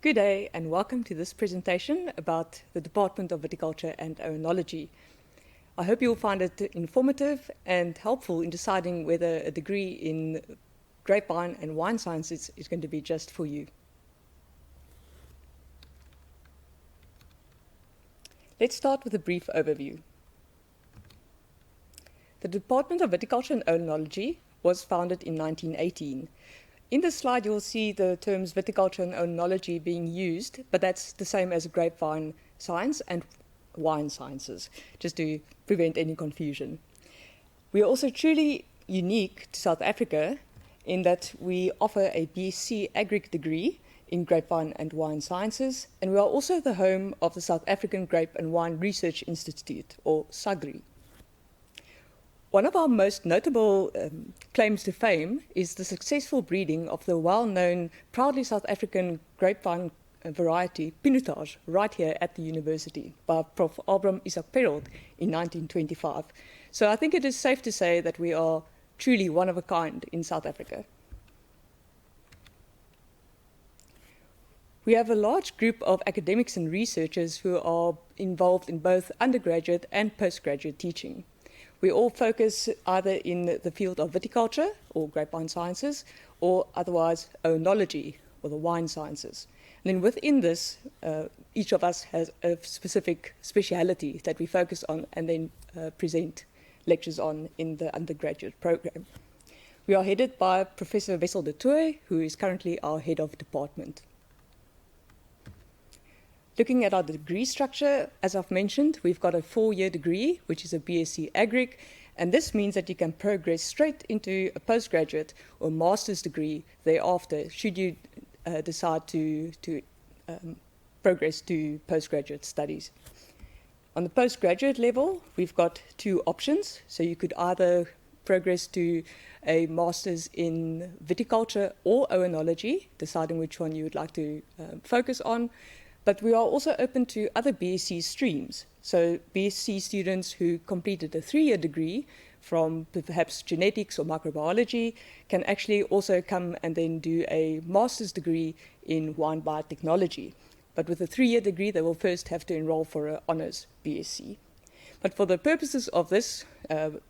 Good day and welcome to this presentation about the Department of Viticulture and Oenology. I hope you'll find it informative and helpful in deciding whether a degree in grapevine and wine sciences is going to be just for you. Let's start with a brief overview. The Department of Viticulture and Oenology was founded in 1918. In this slide, you'll see the terms viticulture and oenology being used, but that's the same as grapevine science and wine sciences, just to prevent any confusion. We are also truly unique to South Africa in that we offer a BSc Agri degree in grapevine and wine sciences, and we are also the home of the South African Grape and Wine Research Institute, or SAGRI. One of our most notable claims to fame is the successful breeding of the well-known, proudly South African grapevine variety, Pinotage, right here at the university by Prof. Abram Isaac Perrault in 1925. So I think it is safe to say that we are truly one of a kind in South Africa. We have a large group of academics and researchers who are involved in both undergraduate and postgraduate teaching. We all focus either in the field of viticulture, or grapevine sciences, or otherwise oenology, or the wine sciences. And then within this, each of us has a specific speciality that we focus on and then present lectures on in the undergraduate program. We are headed by Professor Wessel de Tooy, who is currently our head of department. Looking at our degree structure, as I've mentioned, we've got a 4-year degree, which is a BSc Agri, and this means that you can progress straight into a postgraduate or master's degree thereafter, should you decide to progress to postgraduate studies. On the postgraduate level, we've got 2 options. So you could either progress to a master's in viticulture or oenology, deciding which one you would like to focus on. But we are also open to other BSc streams. So BSc students who completed a 3-year degree from perhaps genetics or microbiology can actually also come and then do a master's degree in wine biotechnology. But with a 3-year degree, they will first have to enroll for an honors BSc. But for the purposes of this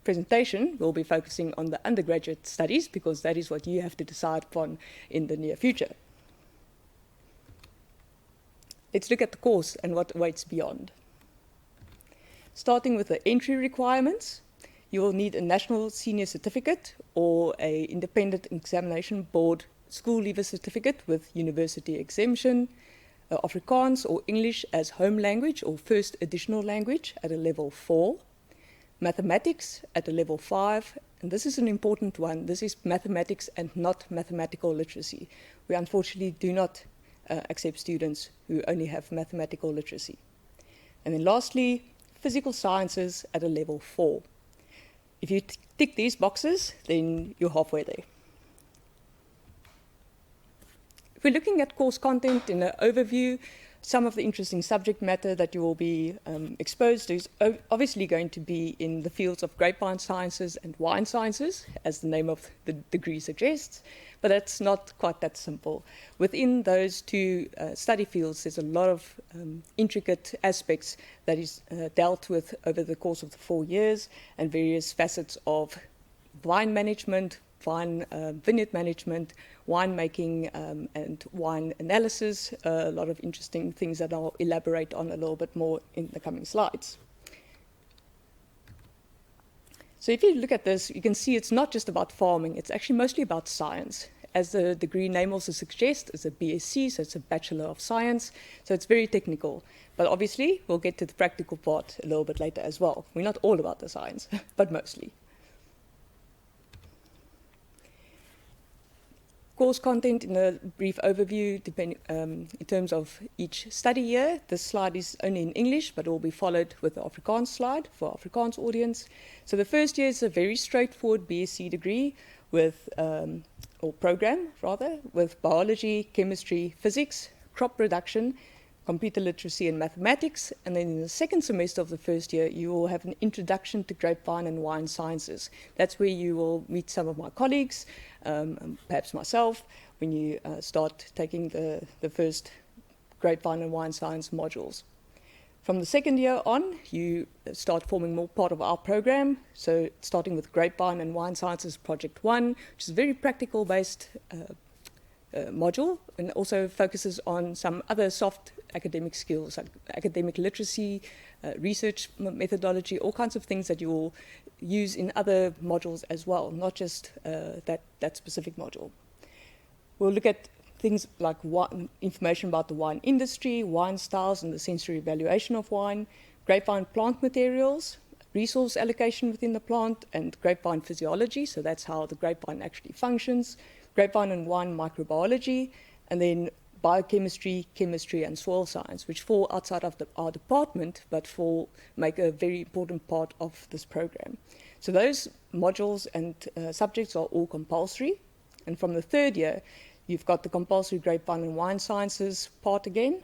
presentation, we'll be focusing on the undergraduate studies because that is what you have to decide upon in the near future. Let's look at the course and what awaits beyond. Starting with the entry requirements, you will need a National Senior Certificate or an Independent Examination Board School Leaver Certificate with university exemption, Afrikaans or English as home language or first additional language at a level 4, mathematics at a level 5, and this is an important one. This is mathematics and not mathematical literacy. We unfortunately do not accept students who only have mathematical literacy. And then lastly, physical sciences at a level 4. If you tick these boxes, then you're halfway there. If we're looking at course content in an overview, some of the interesting subject matter that you will be exposed to is obviously going to be in the fields of grapevine sciences and wine sciences, as the name of the degree suggests, but that's not quite that simple. Within those 2 study fields, there's a lot of intricate aspects that is dealt with over the course of the 4 years, and various facets of wine management, vineyard management, winemaking, and wine analysis, a lot of interesting things that I'll elaborate on a little bit more in the coming slides. So if you look at this, you can see it's not just about farming, it's actually mostly about science. As the degree name also suggests, it's a BSc, so it's a Bachelor of Science, so it's very technical. But obviously, we'll get to the practical part a little bit later as well. We're not all about the science, but mostly. Course content in a brief overview in terms of each study year. This slide is only in English, but it will be followed with the Afrikaans slide for Afrikaans audience. So the first year is a very straightforward BSc degree with, or program rather, with biology, chemistry, physics, crop production, computer literacy and mathematics. And then in the second semester of the first year, you will have an introduction to grapevine and wine sciences. That's where you will meet some of my colleagues, perhaps myself, when you start taking the first grapevine and wine science modules. From the second year on, you start forming more part of our program. So starting with grapevine and wine sciences project 1, which is a very practical based module, and also focuses on some other soft academic skills like academic literacy, research methodology, all kinds of things that you will use in other modules as well, not just that specific module. We'll look at things like information about the wine industry, wine styles and the sensory evaluation of wine, grapevine plant materials, resource allocation within the plant, and grapevine physiology, so that's how the grapevine actually functions, grapevine and wine microbiology, and then biochemistry, chemistry, and soil science, which fall outside of our department, but make a very important part of this program. So those modules and subjects are all compulsory, and from the third year, you've got the compulsory grapevine and wine sciences part again,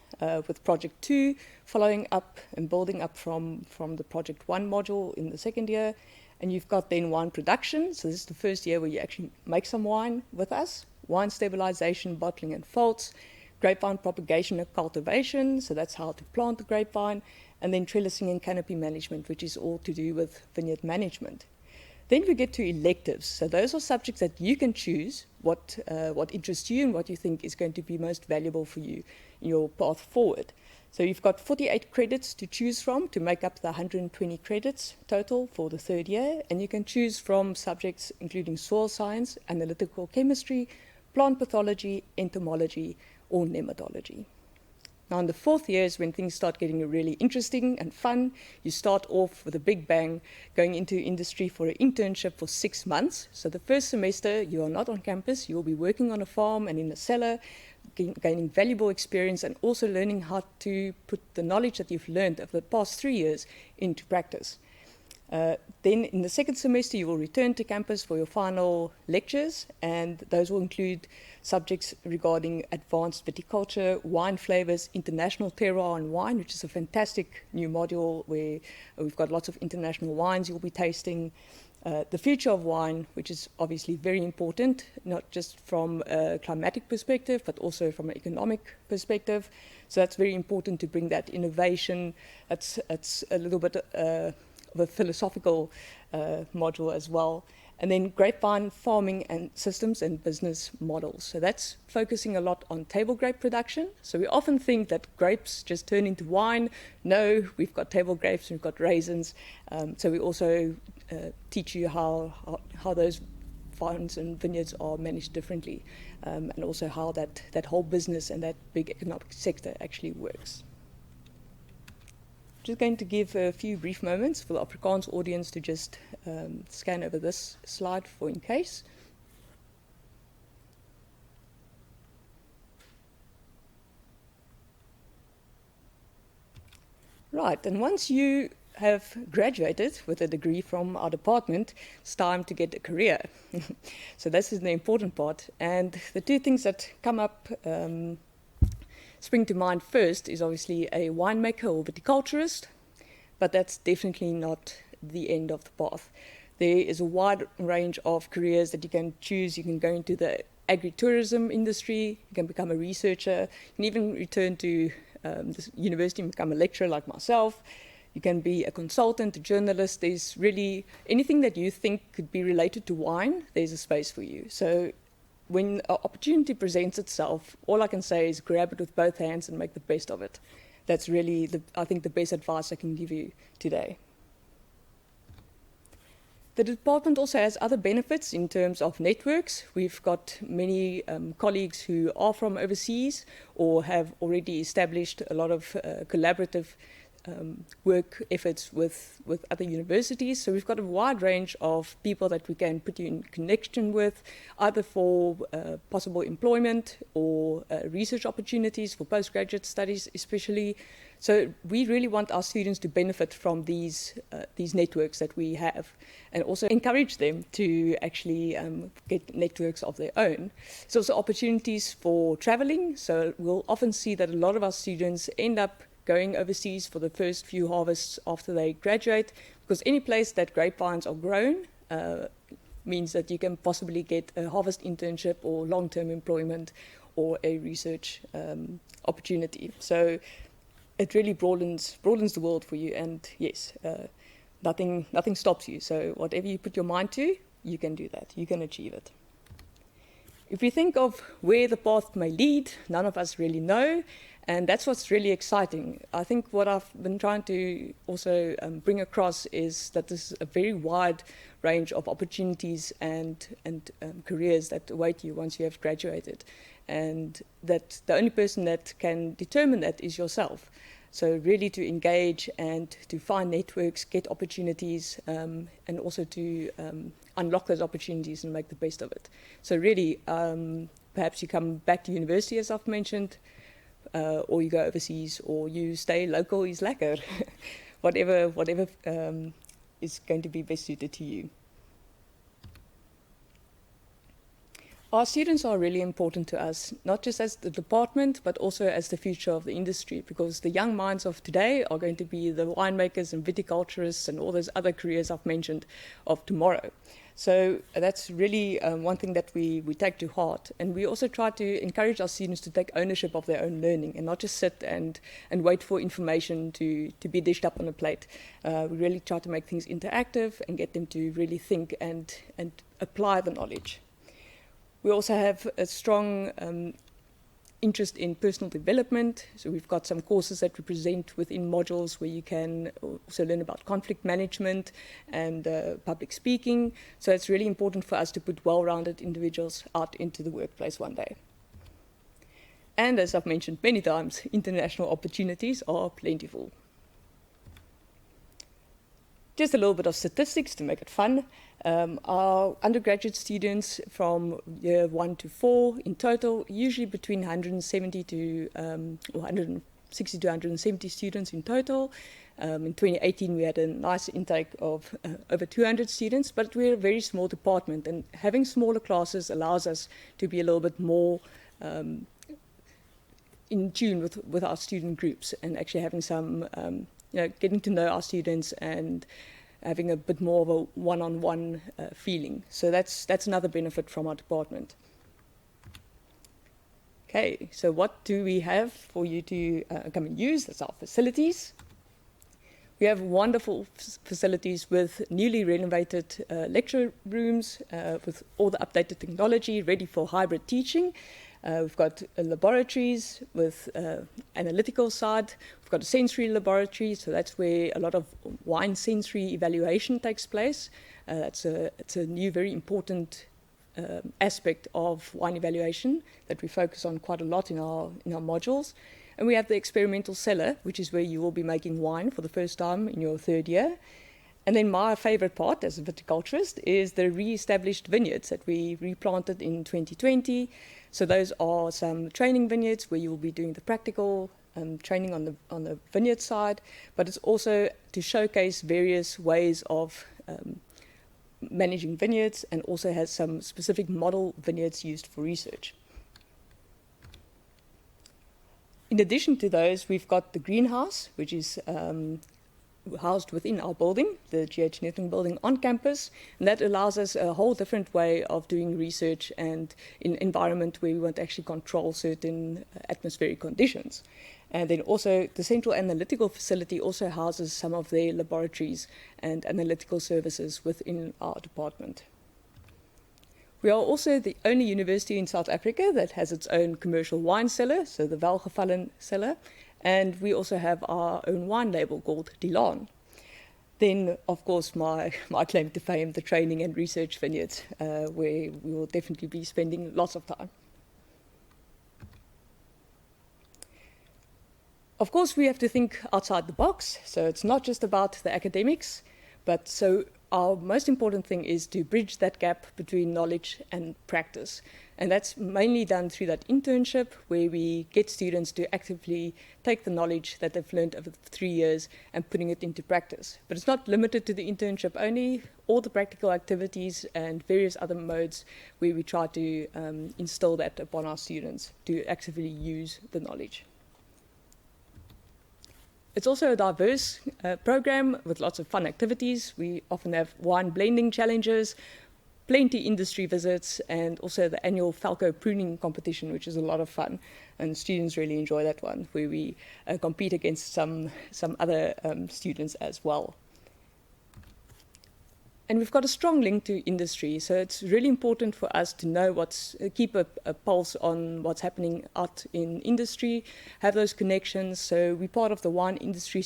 with project 2 following up and building up from the project 1 module in the second year. And you've got then wine production. So this is the first year where you actually make some wine with us. Wine stabilization, bottling and faults, grapevine propagation and cultivation. So that's how to plant the grapevine. And then trellising and canopy management, which is all to do with vineyard management. Then we get to electives. So those are subjects that you can choose what interests you and what you think is going to be most valuable for you in your path forward. So you've got 48 credits to choose from to make up the 120 credits total for the third year. And you can choose from subjects including soil science, analytical chemistry, plant pathology, entomology, or nematology. Now, in the fourth year is when things start getting really interesting and fun. You start off with a big bang, going into industry for an internship for 6 months. So the first semester, you are not on campus. You will be working on a farm and in a cellar, gaining valuable experience and also learning how to put the knowledge that you've learned over the past 3 years into practice. Then in the second semester, you will return to campus for your final lectures, and those will include subjects regarding advanced viticulture, wine flavors, international terroir and wine, which is a fantastic new module where we've got lots of international wines you'll be tasting. The future of wine, which is obviously very important, not just from a climatic perspective, but also from an economic perspective. So that's very important to bring that innovation. That's a little bit of a philosophical module as well. And then grapevine farming and systems and business models. So that's focusing a lot on table grape production. So we often think that grapes just turn into wine. No, we've got table grapes, we've got raisins. So we also teach you how those farms and vineyards are managed differently, and also how that whole business and that big economic sector actually works. Just going to give a few brief moments for the Afrikaans audience to just scan over this slide for in case. Right, and once you have graduated with a degree from our department, it's time to get a career. So this is the important part. And the two things that come up spring to mind first is obviously a winemaker or viticulturist, but that's definitely not the end of the path. There is a wide range of careers that you can choose. You can go into the agritourism industry, you can become a researcher, you can even return to the university and become a lecturer like myself. You can be a consultant, a journalist. There's really anything that you think could be related to wine, there's a space for you. So when an opportunity presents itself, all I can say is grab it with both hands and make the best of it. That's really, I think, the best advice I can give you today. The department also has other benefits in terms of networks. We've got many colleagues who are from overseas or have already established a lot of collaborative work efforts with other universities. So we've got a wide range of people that we can put you in connection with, either for possible employment or research opportunities for postgraduate studies especially. So we really want our students to benefit from these networks that we have, and also encourage them to actually get networks of their own. There's also opportunities for traveling. So we'll often see that a lot of our students end up going overseas for the first few harvests after they graduate, because any place that grapevines are grown means that you can possibly get a harvest internship or long-term employment or a research opportunity. So it really broadens the world for you, and yes, nothing stops you. So whatever you put your mind to, you can do that. You can achieve it. If we think of where the path may lead, none of us really know, and that's what's really exciting. I think what I've been trying to also bring across is that this is a very wide range of opportunities and careers that await you once you have graduated, and that the only person that can determine that is yourself. So really to engage and to find networks, get opportunities, and also to unlock those opportunities and make the best of it. So really, perhaps you come back to university, as I've mentioned, or you go overseas, or you stay local is lekker. whatever is going to be best suited to you. Our students are really important to us, not just as the department, but also as the future of the industry, because the young minds of today are going to be the winemakers and viticulturists and all those other careers I've mentioned of tomorrow. So that's really one thing that we take to heart. And we also try to encourage our students to take ownership of their own learning and not just sit and wait for information to be dished up on a plate. We really try to make things interactive and get them to really think and apply the knowledge. We also have a strong interest in personal development. So we've got some courses that we present within modules where you can also learn about conflict management and public speaking. So it's really important for us to put well-rounded individuals out into the workplace one day. And as I've mentioned many times, international opportunities are plentiful. Just a little bit of statistics to make it fun. Our undergraduate students from year 1 to 4 in total, usually between 160 to 170 students in total. In 2018, we had a nice intake of over 200 students, but we're a very small department, and having smaller classes allows us to be a little bit more in tune with our student groups, and actually having some getting to know our students and having a bit more of a one-on-one feeling. So that's another benefit from our department. Okay, so what do we have for you to come and use? That's our facilities. We have wonderful facilities with newly renovated lecture rooms with all the updated technology ready for hybrid teaching. We've got laboratories with analytical side. We've got a sensory laboratory, so that's where a lot of wine sensory evaluation takes place. It's a new, very important aspect of wine evaluation that we focus on quite a lot in our modules. And we have the experimental cellar, which is where you will be making wine for the first time in your third year. And then my favorite part as a viticulturist is the re-established vineyards that we replanted in 2020. So those are some training vineyards where you will be doing the practical training on the vineyard side, but it's also to showcase various ways of managing vineyards, and also has some specific model vineyards used for research. In addition to those, we've got the greenhouse, which is housed within our building, the GH Netting building on campus, and that allows us a whole different way of doing research and in an environment where we want to actually control certain atmospheric conditions. And then also the central analytical facility also houses some of their laboratories and analytical services within our department. We are also the only university in South Africa that has its own commercial wine cellar, so the Welgevallen cellar, and we also have our own wine label called Dilan. Then, of course, my claim to fame, the training and research vineyards, where we will definitely be spending lots of time. Of course, we have to think outside the box, so it's not just about the academics, but so our most important thing is to bridge that gap between knowledge and practice. And that's mainly done through that internship, where we get students to actively take the knowledge that they've learned over 3 years and putting it into practice. But it's not limited to the internship only. All the practical activities and various other modes where we try to instill that upon our students to actively use the knowledge. It's also a diverse program with lots of fun activities. We often have wine blending challenges, plenty industry visits and also the annual Falco pruning competition, which is a lot of fun. And students really enjoy that one, where we compete against some other students as well. And we've got a strong link to industry, so it's really important for us to know keep a pulse on what's happening out in industry, have those connections. So we're part of the wine industry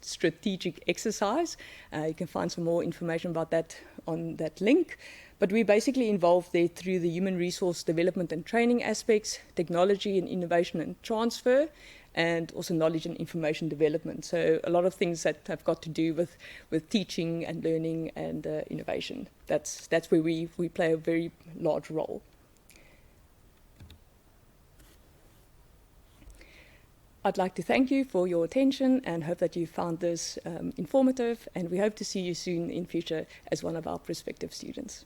strategic exercise. You can find some more information about that on that link. But we're basically involved there through the human resource development and training aspects, technology and innovation and transfer, and also knowledge and information development. So a lot of things that have got to do with teaching and learning and innovation. That's where we play a very large role. I'd like to thank you for your attention and hope that you found this informative, and we hope to see you soon in future as one of our prospective students.